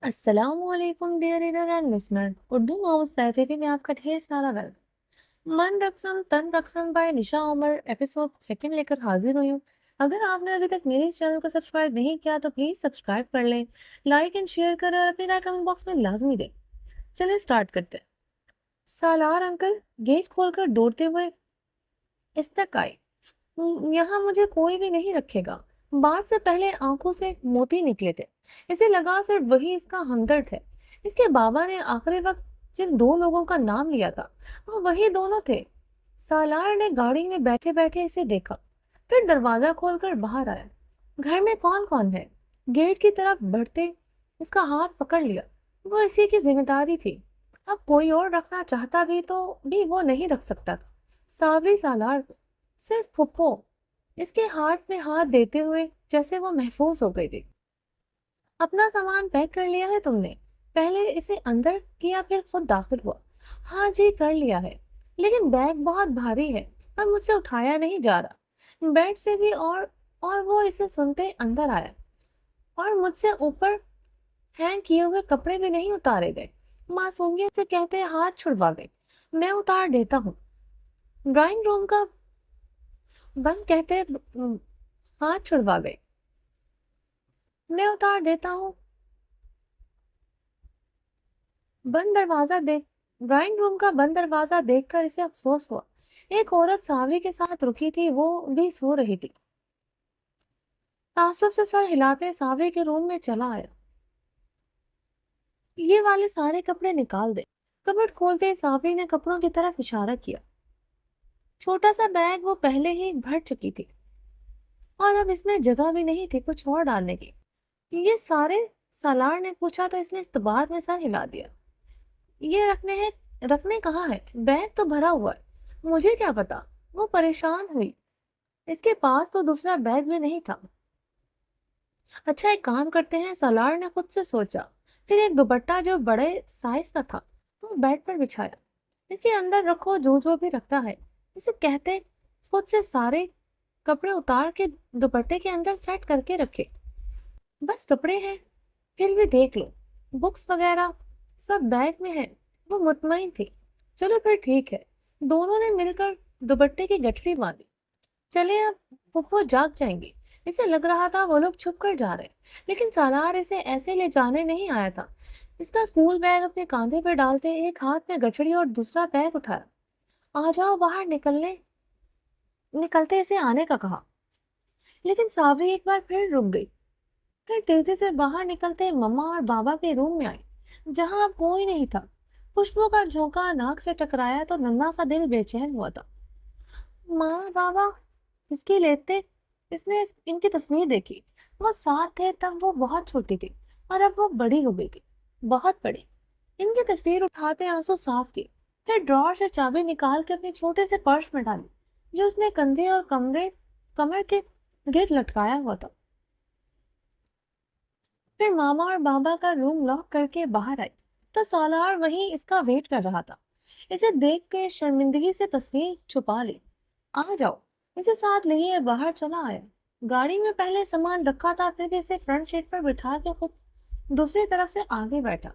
अस्सलाम वालेकुम dear reader and listener. Urdu novels library में आपका ढेर सारा welcome. Man Raqsam Tan Raqsam by Nisha Umar episode second लेकर हाजिर हुई हूँ। अगर आपने अभी तक मेरे इस चैनल को सब्सक्राइब नहीं किया तो प्लीज सब्सक्राइब कर लें, लाइक एंड शेयर करें और अपनी राय कमेंट बॉक्स में लाजमी दें। चलिए स्टार्ट करते हैं। सालार अंकल गेट खोलकर दौड़ते हुए इस तक आए। यहाँ मुझे कोई भी नहीं रखेगा। बात से पहले आंखों से मोती निकले थे। इसे लगा सिर्फ वही इसका हमदर्द है। इसके बाबा ने आखिरी वक्त जिन दो लोगों का नाम लिया था वो वही दोनों थे। सालार ने गाड़ी में बैठे बैठे इसे देखा, फिर दरवाजा खोलकर बाहर आया। घर में कौन कौन है? गेट की तरफ बढ़ते इसका हाथ पकड़ लिया। वो इसी की जिम्मेदारी थी। अब कोई और रखना चाहता भी वो नहीं रख सकता था। सावरी सालार सिर्फ फुप्पो इसके हाथ में हाथ देते हुए जैसे वो महफूज हो गई थी। अपना सामान पैक कर लिया है तुमने? पहले इसे अंदर किया फिर खुद दाखिल हुआ। हाँ जी कर लिया है, लेकिन बैग बहुत भारी है और मुझसे उठाया नहीं जा रहा। बेड से भी और वो इसे सुनते अंदर आया। और मुझसे ऊपर हैंग किए हुए कपड़े भी नहीं उतारे गए। मासूमियत से कहते हाथ छुड़वा गए। मैं उतार देता हूँ। ड्राइंग रूम का बंद कहते हाथ छुड़वा गए। मैं उतार देता हूँ। बंद दरवाजा देख ड्राइंग रूम का बंद दरवाजा देखकर इसे अफसोस हुआ। एक औरत सावरी के साथ रुकी थी, वो भी सो रही थी। तासुब से सर हिलाते सावरी के रूम में चला आया। ये वाले सारे कपड़े निकाल दे। कपबोर्ड खोलते सावरी ने कपड़ों की तरफ इशारा किया। छोटा सा बैग वो पहले ही भर चुकी थी और अब इसमें जगह भी नहीं थी कुछ और डालने की। ये सारे? सालार ने पूछा तो इसने इस्तबात में सर हिला दिया। ये रखने कहाँ है? बैग तो भरा हुआ है। मुझे क्या पता? वो परेशान हुई। इसके पास तो दूसरा बैग भी नहीं था। अच्छा एक काम करते हैं, सालार ने खुद से सोचा। फिर एक दुपट्टा जो बड़े साइज का था वो बेड पर बिछाया। इसके अंदर रखो जो जो भी रखता है। इसे कहते खुद से सारे कपड़े उतार के दुपट्टे के अंदर सेट करके रखे। बस कपड़े हैं, फिर भी देख लो। बुक्स वगैरह सब बैग में है। वो मुतमईन थी। चलो फिर ठीक है। दोनों ने मिलकर दुपट्टे की गठरी बांधी। चले अब, फुफ्फो जाग जाएंगी। इसे लग रहा था वो लोग छुप कर जा रहे, लेकिन सालार इसे ऐसे ले जाने नहीं आया था। इसका स्कूल बैग अपने कांधे पर डालते एक हाथ में गठरी और दूसरा बैग उठाया। आ जाओ बाहर निकलते इसे आने का कहा, लेकिन सावरी एक बार फिर रुक गई। फिर तेजी से बाहर निकलते मम्मा और बाबा के रूम में आई, जहां अब कोई नहीं था। खुशबू का झोंका नाक से टकराया तो नन्हा सा दिल बेचैन हुआ था। माँ बाबा इसकी लेते इसने इनकी तस्वीर देखी। वो साथ थे तब वो बहुत छोटी थी और अब वो बड़ी हो गई थी, बहुत बड़ी। इनकी तस्वीर उठाते आंसू साफ किए। फिर ड्रॉर से चाबी निकाल के अपने छोटे से पर्स में डाली, जो उसने कंधे और कमर के गिर्द लटकाया हुआ था। फिर मामा और बाबा का रूम लॉक करके बाहर आई तो सालार वहीं इसका वेट कर रहा था। इसे देख के शर्मिंदगी से तस्वीर छुपा ली। आ जाओ, इसे साथ लिए बाहर चला आया। गाड़ी में पहले सामान रखा था, फिर भी इसे फ्रंट सीट पर बिठा के खुद दूसरी तरफ से आगे बैठा।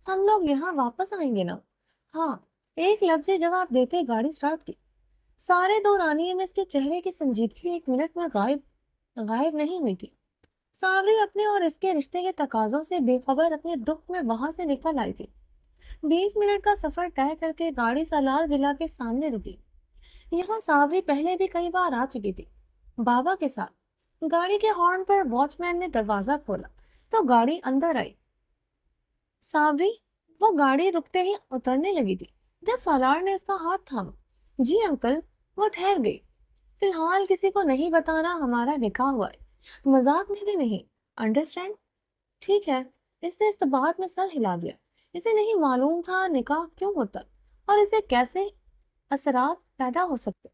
हम लोग यहाँ वापस आएंगे ना? हाँ, एक लफ्ज जवाब देते गाड़ी स्टार्ट की। सारे दौरानिये में इसके चेहरे की संजीदगी एक मिनट में गायब गायब नहीं हुई थी। सावरी अपने और इसके रिश्ते के तकाजों से बेखबर अपने दुख में वहां से निकल आई थी। 20 मिनट का सफर तय करके गाड़ी सालार विला के सामने रुकी। यहाँ सावरी पहले भी कई बार आ चुकी थी, बाबा के साथ। गाड़ी के हॉर्न पर वॉचमैन ने दरवाजा खोला तो गाड़ी अंदर आई। सावरी, वो गाड़ी रुकते ही उतरने लगी थी जब सालार ने इसका हाथ थामा। जी अंकल। वो ठहर गई। फिलहाल किसी को नहीं बताना, हमारा निकाह हुआ है, मजाक में भी नहीं। अंडरस्टैंड? ठीक है। इसने इस्तबात में सर हिला दिया। इसे नहीं मालूम था निकाह क्यों होता और इसे कैसे असरात पैदा हो सकते।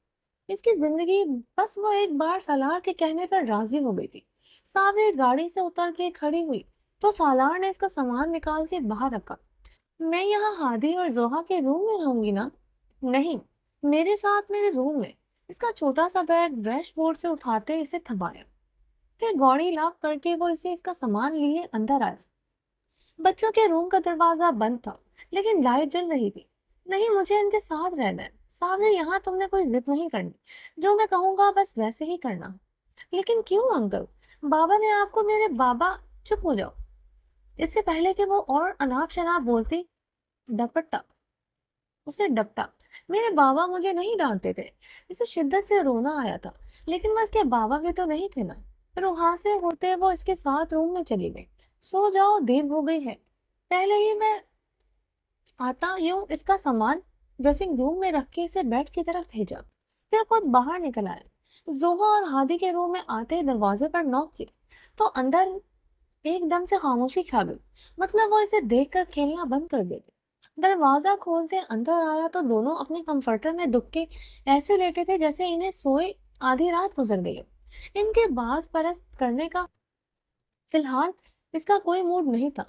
इसकी जिंदगी बस वो एक बार सालार के कहने पर राजी हो गई थी। सावरी गाड़ी से उतर के खड़ी हुई तो सालार ने इसका सामान निकाल के बाहर रखा। मैं यहाँ हादी और जोहा के रूम में रहूंगी ना? नहीं, मेरे साथ मेरे रूम में। इसका छोटा सा बैग डैशबोर्ड से उठाते इसे थमाया। फिर गाड़ी लॉक करके वो इसे इसका सामान लिए अंदर आया। बच्चों के रूम का दरवाजा बंद था, लेकिन लाइट जल रही थी। नहीं, मुझे इनके साथ रहना है। सामने यहाँ तुमने कोई जिद नहीं करनी, जो मैं कहूंगा बस वैसे ही करना। लेकिन क्यों अंकल? बाबा ने आपको मेरे बाबा। चुप हो जाओ। इससे पहले कि वो और अनाप शनाप बोलती, डपटा उसे डपटा। मेरे बाबा मुझे नहीं डांटते थे। इसे शिद्दत से रोना आया था, लेकिन वो इसके बाबा भी तो नहीं थे ना। फिर वहां से होते वो इसके साथ रूम में चली गई। सो जाओ, देर हो गई है। पहले ही मैं आता यूं इसका सामान ड्रेसिंग रूम में रख के इसे बेड की तरफ भेजा, फिर खुद बाहर निकल आया। जोहा और हादी के रूम में आते ही दरवाजे पर नॉक किया, तो अंदर एकदम से खामोशी छा गई। मतलब वो इसे देखकर खेलना बंद कर देते। दरवाजा खोलते अंदर आया तो दोनों अपने कंफर्टर में दुख के ऐसे लेटे थे जैसे इन्हें सोए आधी रात गुजर गई हो। इनके बाज परस्त करने का फिलहाल इसका कोई मूड नहीं था।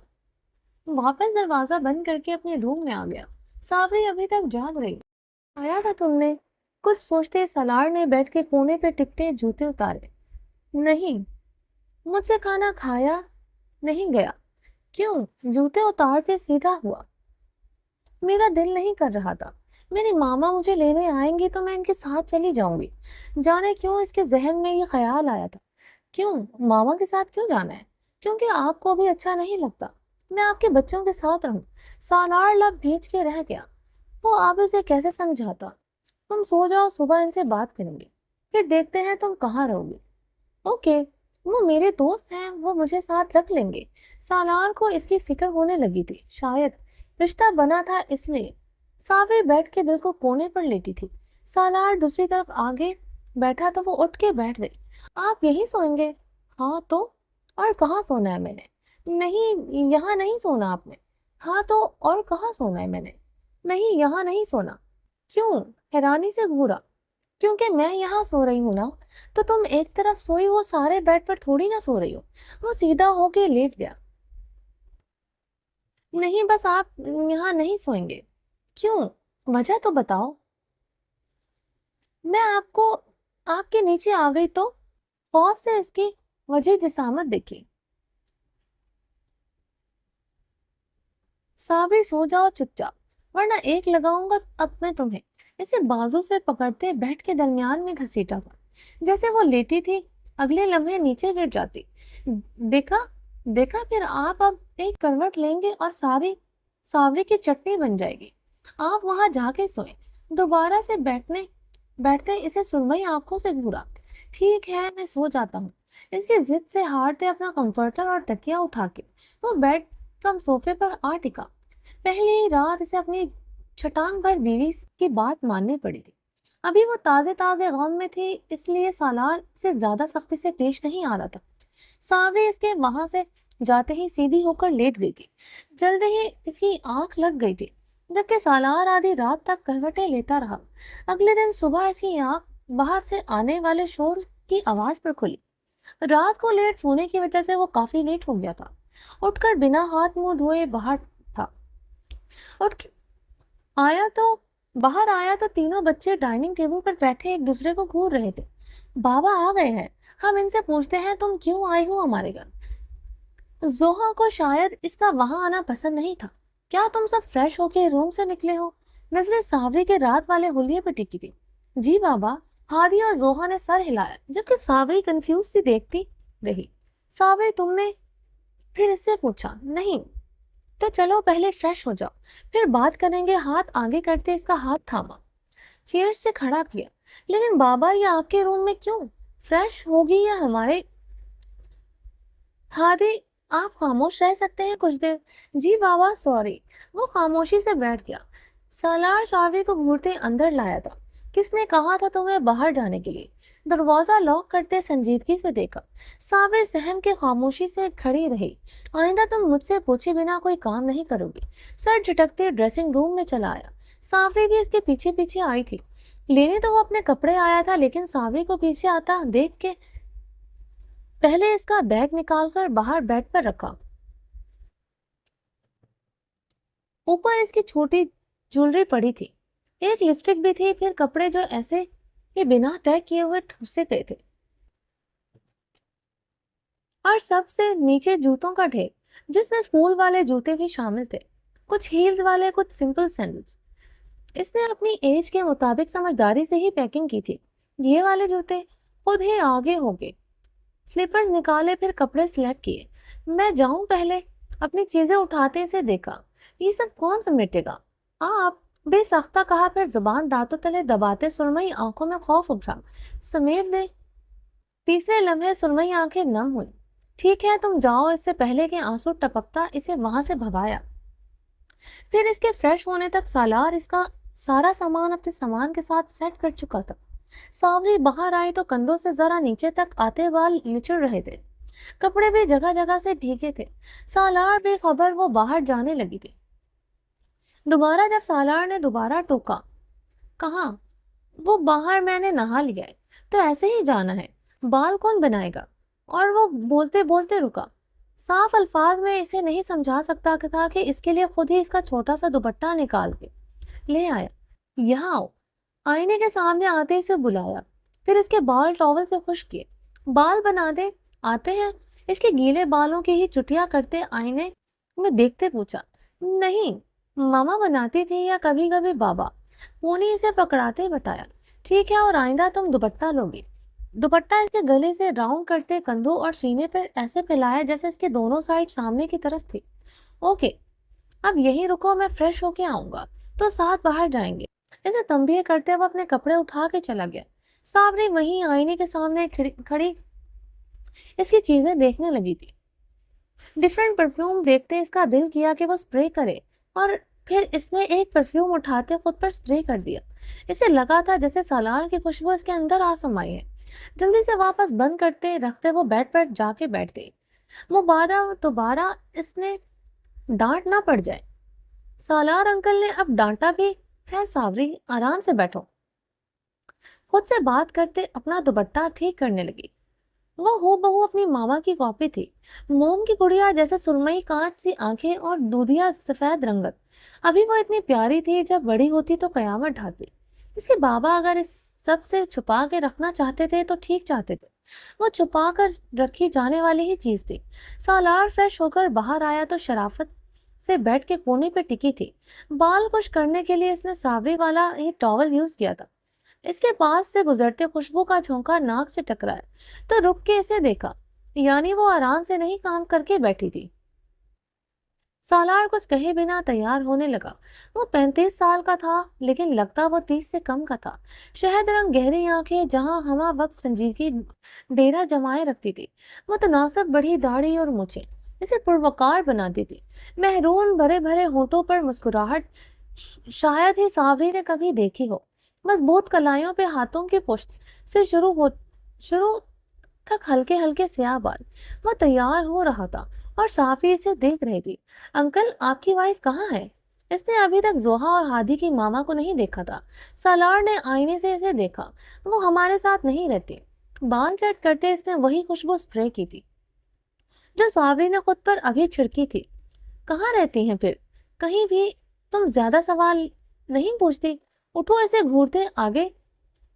वापस दरवाजा बंद करके अपने रूम में आ गया। सावरी अभी तक जाग रही। आया था तुमने? कुछ सोचते सलार ने बेड के कोने पे टिकते जूते उतारे। नहीं, मुझसे खाना खाया नहीं गया। क्यों? जूते उतारते सीधा हुआ। मेरा दिल नहीं कर रहा था। मेरी मामा मुझे लेने आएंगी तो मैं इनके साथ चली जाऊंगी। जाने क्यों इसके जहन में ये ख्याल आया था। क्यों? मामा के साथ क्यों जाना है? क्योंकि आपको भी अच्छा नहीं लगता मैं आपके बच्चों के साथ रहूं। सालार लब भींच के रह गया। वो आप इसे कैसे समझाता। तुम सो जाओ, सुबह इनसे बात करेंगे, फिर देखते हैं तुम कहाँ रहोगे। ओके, वो मेरे दोस्त हैं, वो मुझे साथ रख लेंगे। सालार को इसकी फिक्र होने लगी थी। शायद रिश्ता बना था इसलिए। साविर बेड के बिल्कुल कोने पर लेटी थी। सालार दूसरी तरफ आगे बैठा तो वो उठ के बैठ गई। आप यहीं सोएंगे? हाँ तो? और कहाँ सोना है मैंने? नहीं, यहाँ नहीं सोना आपने। हाँ तो और कहाँ सोना है मैंने? नहीं, यहाँ नहीं सोना। क्यों? हैरानी से घूरा। क्योंकि मैं यहाँ सो रही हूँ ना। तो तुम एक तरफ सोई हो, सारे बेड पर थोड़ी ना सो रही हो। वो सीधा होके लेट गया। नहीं, बस आप यहाँ नहीं सोएंगे। क्यों? वजह तो बताओ। मैं आपको आपके नीचे आ गई तो? खौफ से इसकी वजह जिसामत देखी। सावरी, सो जाओ चुपचाप, वरना एक लगाऊंगा अब मैं तुम्हें। इसे बाजू से पकड़ते बेड के दरमियान में घसीटा था। जैसे वो लेटी थी, अगले लम्हे नीचे गिर जाती। देखा? देखा? फिर आप अब एक करवट लेंगे और सारी सावरी की चटनी बन जाएगी। आप वहां जाके सोए। दोबारा से बैठने बैठते इसे सुरमई आंखों से घूरा। ठीक है, मैं सो जाता हूँ। इसकी जिद से हारते अपना कंफर्टर और तकिया उठा के वो बेड कम सोफे पर आ टिका। पहली रात इसे अपनी छटांग भर बीवी की बात माननी पड़ी थी। अभी वो ताजे ताजे गम में थी, इसलिए सालार से ज्यादा सख्ती से पेश नहीं आ रहा था। सावरी इसके वहां से जाते ही सीधी होकर लेट गई थी। जल्दी ही इसकी आंख लग गई थी, जबकि सालार आधी रात तक करवटें लेता रहा। अगले दिन सुबह इसकी आंख बाहर से आने वाले शोर की आवाज पर खुली। रात को लेट सोने की वजह से वो काफी लेट हो गया था। उठकर बिना हाथ मुंह धोए बाहर था। उठ के आया तो बाहर आया तो तीनों बच्चे डाइनिंग टेबल पर बैठे एक दूसरे को घूर रहे थे। बाबा आ गए हैं, हम इनसे पूछते हैं तुम क्यों आई हो हमारे घर। जोहा को शायद इसका वहां आना पसंद नहीं था। क्या तुम सब फ्रेश होके रूम से निकले हो? नजरें सावरी के रात वाले हुलिये पर टिकी थी। जी बाबा। हादी और जोहा ने सर हिलाया, जबकि सावरी कंफ्यूज सी देखती रही। सावरी, तुमने फिर इससे पूछा। नहीं। तो चलो पहले फ्रेश हो जाओ, फिर बात करेंगे। हाथ आगे करते इसका हाथ थामा, चेयर से खड़ा किया। लेकिन बाबा, ये आपके रूम में क्यों? फ्रेश होगी या हमारे? हादी, आप खामोश रह सकते हैं कुछ देर? जी बाबा, सॉरी। वो खामोशी से बैठ गया। सालार चाबी को घूरते अंदर लाया था। किसने कहा था तुम्हें बाहर जाने के लिए? दरवाजा लॉक करते संजीदगी से देखा। सावरी सहम के खामोशी से खड़ी रही। आइंदा तुम मुझसे पूछे बिना कोई काम नहीं करोगी। सर झटकते ड्रेसिंग रूम में चला आया। सावरी भी इसके पीछे पीछे आई थी। लेने तो वो अपने कपड़े आया था, लेकिन सावरी को पीछे आता देख के पहले इसका बैग निकालकर बाहर बेड पर रखा। ऊपर इसकी छोटी ज्वेलरी पड़ी थी, एक लिपस्टिक भी थी, फिर कपड़े जो ऐसे कि बिना तय किए हुए ठूसे गए थे, और सबसे नीचे जूतों का ढेर। جس میں اسکول والے جوتے بھی شامل تھے، کچھ ہیلز والے، کچھ سمپل سینڈلز۔ اس نے اپنی ایج کے مطابق سمجھداری سے ہی پیکنگ کی تھی۔ یہ والے جوتے خود ہی آگے ہو گئے، سلیپر نکالے، پھر کپڑے سلیکٹ کیے۔ میں جاؤں پہلے اپنی چیزیں اٹھاتے اسے دیکھا۔ یہ سب کون سمیٹے گا؟ آپ، بے سختہ کہا، پھر زبان دانتوں تلے دباتے سرمئی آنکھوں میں خوف ابھرا۔ سمیٹ دے۔ تیسرے لمحے سرمئی آنکھیں نم ہوئی۔ ٹھیک ہے، تم جاؤ، اس سے پہلے کہ آنسو ٹپکتا اسے وہاں سے بھگایا۔ پھر اس کے فریش ہونے تک سالار اس کا سارا سامان اپنے سامان کے ساتھ سیٹ کر چکا تھا۔ ساوری باہر آئی تو کندھوں سے ذرا نیچے تک آتے بال نچڑ رہے تھے، کپڑے بھی جگہ جگہ سے بھیگے تھے۔ سالار بے خبر وہ باہر جانے لگی تھی۔ دوبارہ جب سالار نے دوبارہ ٹوکا، کہاں؟ وہ باہر، میں نے نہا لیا ہے، تو ایسے ہی جانا ہے، بال کون بنائے گا؟ اور وہ بولتے بولتے رکا۔ صاف الفاظ میں اسے نہیں سمجھا سکتا تھا کہ اس کے لیے خود ہی اس کا چھوٹا سا دوپٹہ نکال کے لے آیا۔ یہاں آؤ۔ آئینے کے سامنے آتے اسے بلایا، پھر اس کے بال ٹاول سے خشک کیے۔ بال بنا دے، آتے ہیں؟ اس کے گیلے بالوں کی ہی چٹیاں کرتے آئینے میں دیکھتے پوچھا۔ نہیں، ماما بناتی تھی، یا کبھی کبھی بابا۔ پونی اسے پکڑاتے بتایا۔ ٹھیک ہے، اور آئندہ تم دوپٹہ لو گی۔ دوپٹہ اس کے گلے سے راؤنڈ کرتے کندھوں اور سینے پر ایسے پھیلایا جیسے اس کے دونوں سائڈ سامنے کی طرف تھی۔ اوکے، اب یہیں رکو، میں فریش ہو کے آؤں گا تو ساتھ باہر جائیں گے۔ اسے تنبیہ کرتے وہ اپنے کپڑے اٹھا کے چلا گیا۔ ساوری وہیں آئینے کے سامنے کھڑی اس کی چیزیں دیکھنے لگی تھی۔ ڈفرینٹ پرفیوم دیکھتے اس کا دل کیا کہ وہ سپرے کرے، اور پھر اس نے ایک پرفیوم اٹھاتے خود پر سپرے کر دیا۔ اسے لگا تھا جیسے سالار کی خوشبو اس کے اندر آ سمائی ہے۔ جلدی سے واپس بند کرتے رکھتے وہ بیڈ پر جا کے بیٹھ گئی۔ وہ دوبارہ اس نے ڈانٹ نہ پڑ جائے۔ سالار انکل نے اب ڈانٹا بھی ہے، ساوری آرام سے بیٹھو۔ خود سے بات کرتے اپنا دوپٹہ ٹھیک کرنے لگی۔ وہ ہو بہو اپنی ماما کی کاپی تھی، موم کی گڑیا جیسے سرمئی کانچ سی آنکھیں اور دودھیا سفید رنگت۔ ابھی وہ اتنی پیاری تھی، جب بڑی ہوتی تو قیامت ڈھاتی۔ اس کے بابا اگر اس سب سے چھپا کے رکھنا چاہتے تھے تو ٹھیک چاہتے تھے، وہ چھپا کر رکھی جانے والی ہی چیز تھی۔ سالار فریش ہو کر باہر آیا تو شرافت سے بیڈ کے کونے پہ ٹکی تھی۔ بال خشک کرنے کے لیے اس نے ساوری والا ہی ٹاول یوز کیا تھا۔ اس کے پاس سے گزرتے خوشبو کا جھونکا ناک سے ٹکرایا تو رک کے اسے دیکھا، یعنی وہ آرام سے نہیں کام کر کے بیٹھی تھی۔ سالار کچھ کہے بنا تیار ہونے لگا۔ وہ 35 سال کا تھا، لیکن لگتا وہ 30 سے کم کا تھا۔ شہد رنگ گہری آنکھیں جہاں ہمہ وقت سنجیدگی ڈیرا جمائے رکھتی تھی، متناسب بڑی داڑھی اور مونچھیں اسے پروکار بناتی تھی۔ محرون بھرے بھرے ہونٹوں پر مسکراہٹ شاید ہی ساوری نے کبھی دیکھی ہو۔ مضبوط کلائیوں پہ ہاتھوں کی پشت سے شروع تک ہلکے ہلکے سیاہ بال۔ وہ تیار ہو رہا تھا اور صافی اسے دیکھ رہی تھی۔ انکل، آپ کی وائف کہاں ہے؟ اس نے ابھی تک زوہا اور ہادی کی ماما کو نہیں دیکھا تھا۔ سالار نے آئینے سے اسے دیکھا۔ وہ ہمارے ساتھ نہیں رہتی۔ بال سیٹ کرتے اس نے وہی خوشبو سپرے کی تھی جو ساوری نے خود پر ابھی چھڑکی تھی۔ کہاں رہتی ہیں پھر؟ کہیں بھی۔ تم زیادہ سوال نہیں پوچھتی۔ اٹھو، اسے گھورتے آگے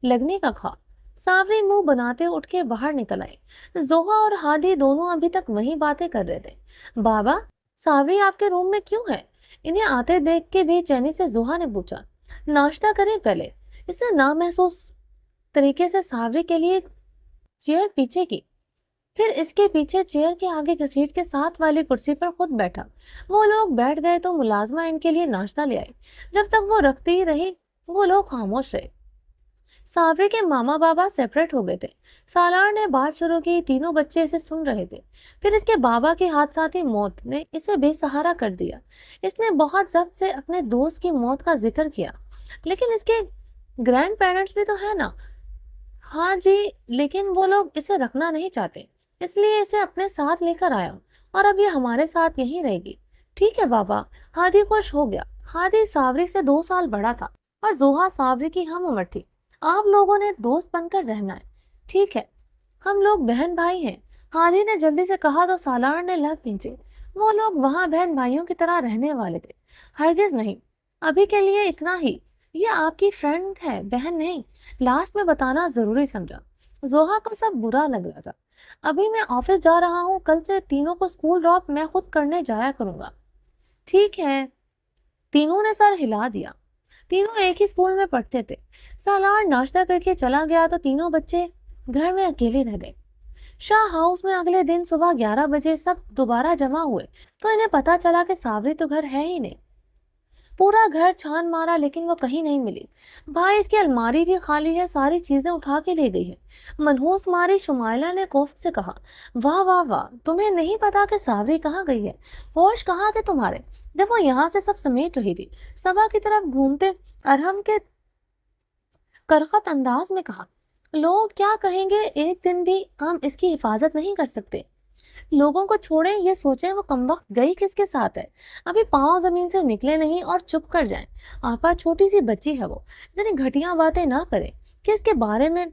لگنے کا کھا۔ ساوری منہ بناتے اٹھ کے باہر نکل آئی۔ زوہا اور ہادی دونوں ابھی تک وہی باتیں کر رہے تھے۔ بابا، ساوری آپ کے روم میں کیوں ہے؟ انہیں آتے دیکھ کے بے چینی سے زوہا نے پوچھا۔ ناشتہ کریں پہلے۔ اس نے نامحسوس طریقے سے ساوری کے لیے چیئر پیچھے کی، پھر اس کے پیچھے چیئر کے آگے گھسیٹ کے ساتھ والی کرسی پر خود بیٹھا۔ وہ لوگ بیٹھ گئے تو ملازمہ ان کے لیے ناشتہ لے آئی۔ جب تک وہ رکھتی رہی وہ لوگ خاموش رہے۔ ساوری کے ماما بابا سیپریٹ ہو گئے تھے۔ سالار نے بات شروع کی، تینوں بچے اسے سن رہے تھے۔ پھر اس کے بابا کی حادثاتی موت نے اسے بے سہارا کر دیا۔ اس نے بہت ضبط سے اپنے دوست کی موت کا ذکر کیا۔ لیکن اس کے گرینڈ پیرنٹس بھی تو ہے نا؟ ہاں جی، لیکن وہ لوگ اسے رکھنا نہیں چاہتے، اس لیے اسے اپنے ساتھ لے کر آیا، اور اب یہ ہمارے ساتھ یہیں رہے گی۔ ٹھیک ہے بابا۔ ہادی خوش ہو گیا۔ ہادی ساوری سے 2 سال بڑا تھا اور زوہا ساوری کی ہم عمر تھی۔ آپ لوگوں نے دوست بن کر رہنا ہے۔ ٹھیک ہے، ہم لوگ بہن بھائی ہیں، ہادی نے جلدی سے کہا تو سالار نے لب کھینچے۔ وہ لوگ وہاں بہن بھائیوں کی طرح رہنے والے تھے۔ ہرگز نہیں، ابھی کے لیے اتنا ہی۔ یہ آپ کی فرینڈ ہے، بہن نہیں۔ لاسٹ میں بتانا ضروری سمجھا۔ जोहा को सब बुरा लग रहा था। अभी मैं ऑफिस जा रहा हूँ, कल से तीनों को स्कूल ड्रॉप मैं खुद करने जाया करूंगा। ठीक है, तीनों ने सर हिला दिया। तीनों एक ही स्कूल में पढ़ते थे। सालार नाश्ता करके चला गया तो तीनों बच्चे घर में अकेले रह गए। शाह हाउस में अगले दिन सुबह 11 बजे सब दोबारा जमा हुए तो इन्हें पता चला कि सावरी तो घर है ही नहीं। पूरा घर छान मारा लेकिन वो कहीं नहीं मिली। भाई, इसकी अलमारी भी खाली है, सारी चीजें उठा के ले गई है। मनहूस मारी शुमाइला ने कोफ्त से कहा, वाह वाह वाह, तुम्हें नहीं पता कि सावरी कहाँ गई है? होश कहाँ थे तुम्हारे जब वो यहाँ से सब समेट रही थी? सबा की तरफ घूमते अरहम के करखत अंदाज में कहा, लोग क्या कहेंगे, एक दिन भी हम इसकी हिफाजत नहीं कर सकते। लोगों को छोड़ें, ये सोचें वो कमबख्त गई किसके साथ है। अभी पाँव जमीन से निकले नहीं और चुप कर जाएं। आपा छोटी सी बच्ची है, वो इतनी घटिया बातें ना करे। किसके बारे में?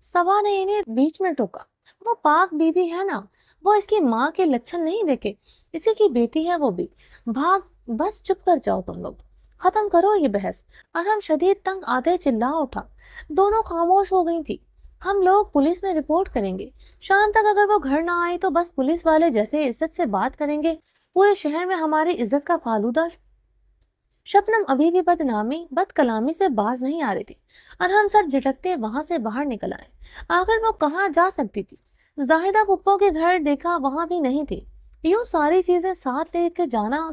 सबा ने इन्हें बीच में टोका। वो पाक बीवी है ना, वो इसकी माँ के लक्षण नहीं देखे, इसी की बेटी है वो भी। भाग, बस चुप कर जाओ तुम लोग, खत्म करो ये बहस। और हम शदीद तंग आते चिल्ला उठा। दोनों खामोश हो गई थी। हम लोग पुलिस में रिपोर्ट करेंगे। शाम तक अगर वो घर ना आई तो बस पुलिस वाले जैसे इज्जत से बात करेंगे। पूरे शहर में हमारी इज्जत का फालूदा। शबनम अभी भी बदकलामी से बाज नहीं आ रही थी और हम सर झटकते वहां से बाहर निकल आए। आखिर वो कहाँ जा सकती थी? जाहिदा पुप्पो के घर देखा, वहां भी नहीं थी। यूं सारी चीजें साथ लेकर जाना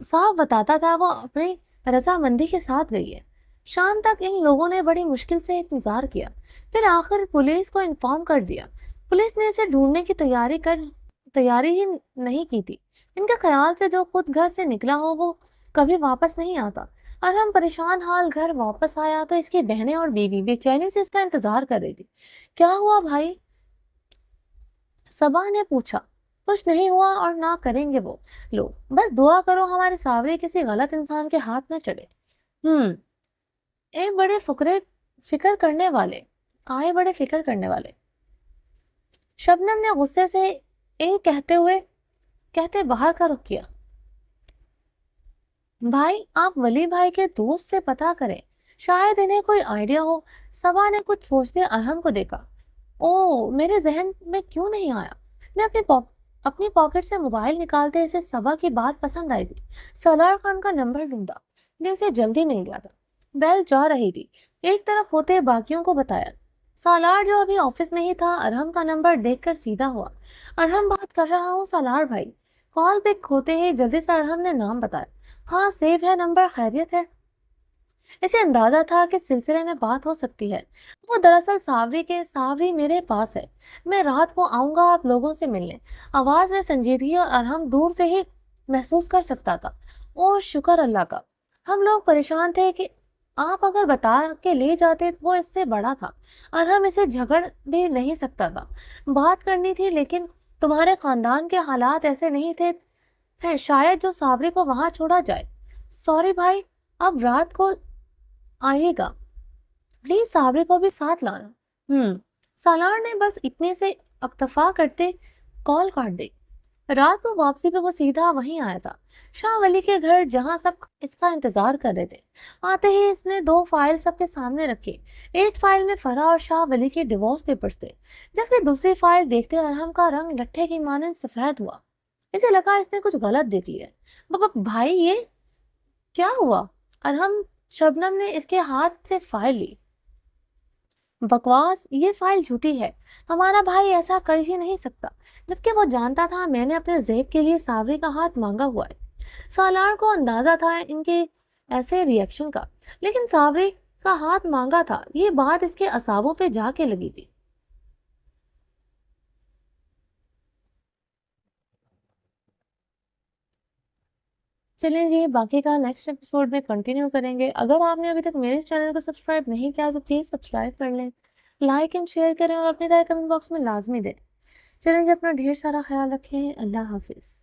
साफ बताता था वो अपनी रजामंदी के साथ गई है। शाम तक इन लोगों ने बड़ी मुश्किल से इंतजार किया, फिर आखिर पुलिस को इन्फॉर्म कर दिया। पुलिस ने इसे ढूंढने की तैयारी ही नहीं की थी। इनके ख्याल से जो खुद घर से निकला हो वो कभी वापस नहीं आता। और हम परेशान हाल घर वापस आया तो इसकी बहनें और बीवी बेचैनी से इसका इंतजार कर रही थी। क्या हुआ भाई? सबा ने पूछा। कुछ नहीं हुआ और ना करेंगे वो लोग, बस दुआ करो हमारे सावरे किसी गलत इंसान के हाथ न चढ़े। हम्म ए बड़े फुकरे फिक्र करने वाले आए बड़े फिक्र करने वाले। शबनम ने गुस्से से कहते बाहर का रुख किया। भाई, आप वली भाई के दोस्त से पता करें, शायद इन्हें कोई आइडिया हो। सबा ने कुछ सोचते अरहम को देखा। ओ, मेरे जहन में क्यों नहीं आया। मैं अपनी पॉकेट से मोबाइल निकालते इसे सबा की बात पसंद आई थी। सलार खान का नंबर ढूंढा, जिसे जल्दी मिल गया था। बेल जा रही थी, एक तरफ होते बाकियों को बताया। सालार जो अभी ऑफिस में ही था, अरहम का नंबर देखकर सीधा हुआ। अरहम बात कर रहा हूँ सालार भाई। कॉल पिक होते ही जल्दी से अरहम ने नाम बताया। हाँ, सेव है नंबर, खैरियत है? इसे अंदाजा था कि सिलसिले में बात हो सकती है। वो दरअसल सावरी मेरे पास है, मैं रात को आऊंगा आप लोगों से मिलने। आवाज में संजीदगी और अरहम दूर से ही महसूस कर सकता था। ओ शुक्र अल्लाह का। हम लोग परेशान थे कि आप अगर बता के ले जाते तो वो इससे बड़ा था और हम इसे झगड़ भी नहीं सकता था। बात करनी थी, लेकिन तुम्हारे खानदान के हालात ऐसे नहीं थे हैं शायद जो सावरी को वहां छोड़ा जाए। सॉरी भाई, अब रात को आइएगा, प्लीज सावरी को भी साथ लाना। सालार ने बस इतने से अक्तफा करते कॉल काट दी। रात को वापसी पे वो सीधा वहीं आया था, शाह वली के घर, जहां सब इसका इंतजार कर रहे थे। आते ही इसने दो फाइल सबके सामने रखी। एक फाइल में फरा और शाह वली के डिवोर्स पेपर्स थे, जबकि दूसरी फाइल देखते अरहम का रंग लट्ठे की मानंद सफेद हुआ। इसे लगा इसने कुछ गलत देख लिया। भाई, ये क्या हुआ? अरहम शबनम ने इसके हाथ से फाइल ली। बकवास, ये फाइल झूठी है, हमारा भाई ऐसा कर ही नहीं सकता, जबकि वो जानता था मैंने अपने जेब के लिए सावरी का हाथ मांगा हुआ है। सालार को अंदाजा था इनके ऐसे रिएक्शन का, लेकिन सावरी का हाथ मांगा था, ये बात इसके असाबों पे जाके लगी थी। चलें जी, बाकी का नेक्स्ट एपिसोड में कंटिन्यू करेंगे। अगर आपने अभी तक मेरे इस चैनल को सब्सक्राइब नहीं किया तो प्लीज़ सब्सक्राइब कर लें, लाइक एंड शेयर करें और अपनी राय कमेंट बॉक्स में लाजमी दें। चलें जी, अपना ढेर सारा ख्याल रखें। अल्लाह हाफिज़।